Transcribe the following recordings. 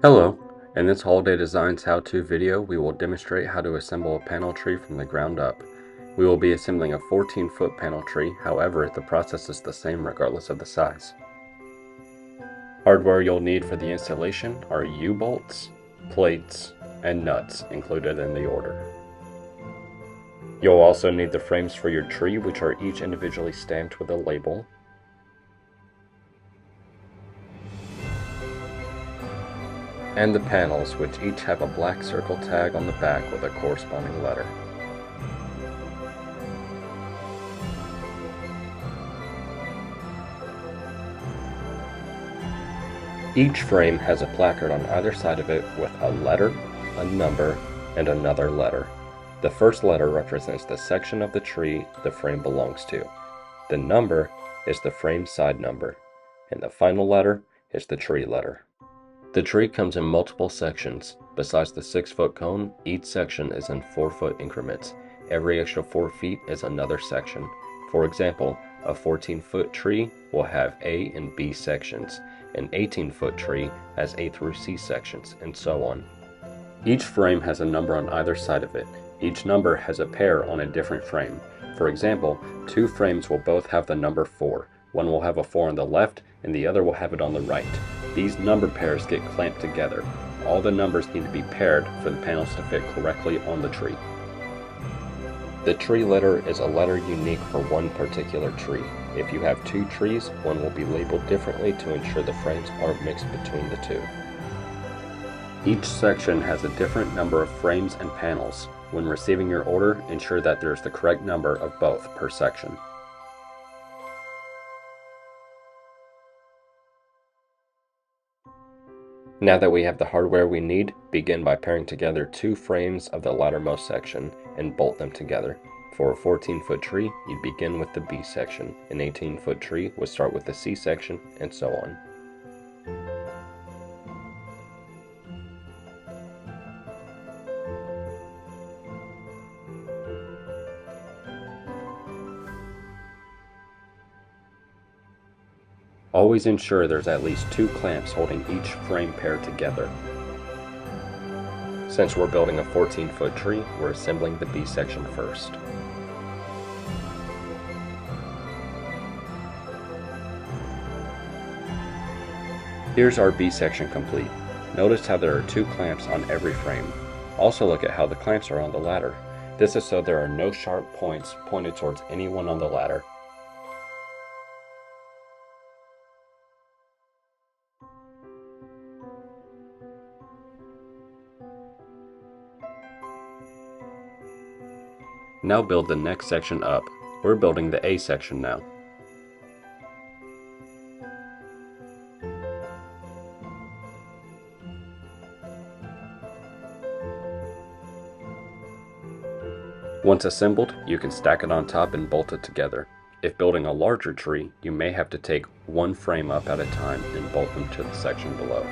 Hello, in this Holiday Designs how-to video, we will demonstrate how to assemble a panel tree from the ground up. We will be assembling a 14-foot panel tree, however, the process is the same regardless of the size. Hardware you'll need for the installation are U-bolts, plates, and nuts included in the order. You'll also need the frames for your tree, which are each individually stamped with a label, and the panels, which each have a black circle tag on the back with a corresponding letter. Each frame has a placard on either side of it with a letter, a number, and another letter. The first letter represents the section of the tree the frame belongs to. The number is the frame side number, and the final letter is the tree letter. The tree comes in multiple sections. Besides the 6-foot cone, each section is in 4-foot increments. Every extra 4 feet is another section. For example, a 14-foot tree will have A and B sections. An 18-foot tree has A through C sections, and so on. Each frame has a number on either side of it. Each number has a pair on a different frame. For example, 2 frames will both have the number 4. One will have a 4 on the left, and the other will have it on the right. These number pairs get clamped together. All the numbers need to be paired for the panels to fit correctly on the tree. The tree letter is a letter unique for one particular tree. If you have 2 trees, one will be labeled differently to ensure the frames aren't mixed between the 2. Each section has a different number of frames and panels. When receiving your order, ensure that there is the correct number of both per section. Now that we have the hardware we need, begin by pairing together 2 frames of the outermost section and bolt them together. For a 14-foot tree, you'd begin with the B section. An 18-foot tree would start with the C section, and so on. Always ensure there's at least 2 clamps holding each frame pair together. Since we're building a 14-foot tree, we're assembling the B section first. Here's our B section complete. Notice how there are 2 clamps on every frame. Also look at how the clamps are on the ladder. This is so there are no sharp points pointed towards anyone on the ladder. Now build the next section up. We're building the A section now. Once assembled, you can stack it on top and bolt it together. If building a larger tree, you may have to take one frame up at a time and bolt them to the section below.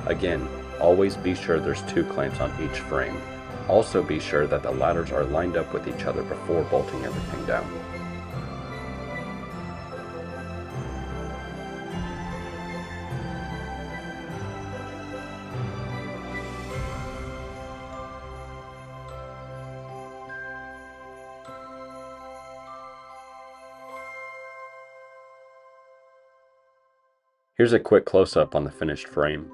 Again, always be sure there's 2 clamps on each frame. Also be sure that the ladders are lined up with each other before bolting everything down. Here's a quick close-up on the finished frame.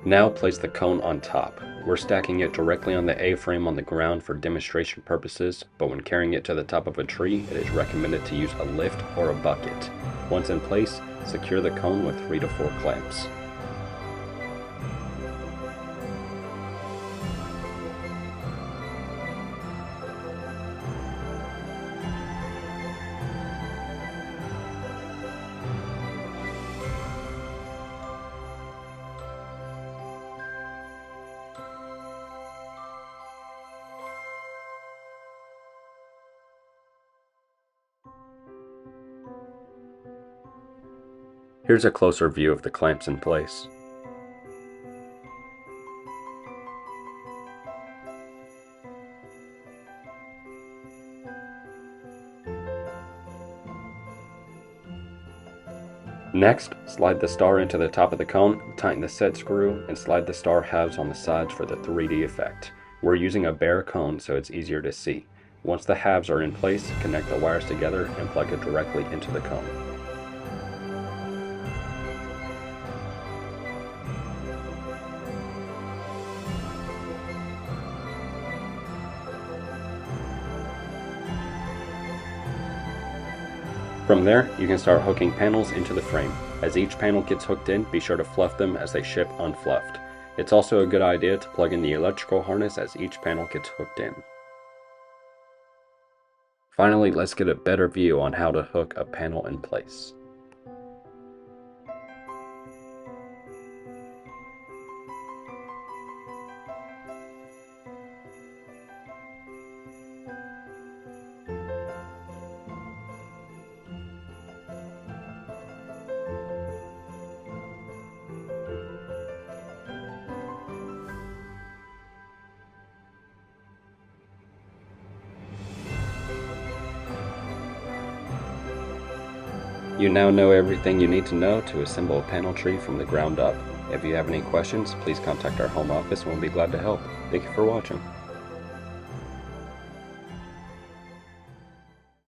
Now place the cone on top. We're stacking it directly on the A-frame on the ground for demonstration purposes, but when carrying it to the top of a tree, it is recommended to use a lift or a bucket. Once in place, secure the cone with 3 to 4 clamps. Here's a closer view of the clamps in place. Next, slide the star into the top of the cone, tighten the set screw, and slide the star halves on the sides for the 3D effect. We're using a bare cone so it's easier to see. Once the halves are in place, connect the wires together and plug it directly into the cone. From there, you can start hooking panels into the frame. As each panel gets hooked in, be sure to fluff them as they ship unfluffed. It's also a good idea to plug in the electrical harness as each panel gets hooked in. Finally, let's get a better view on how to hook a panel in place. You now know everything you need to know to assemble a panel tree from the ground up. If you have any questions, please contact our home office and we'll be glad to help. Thank you for watching.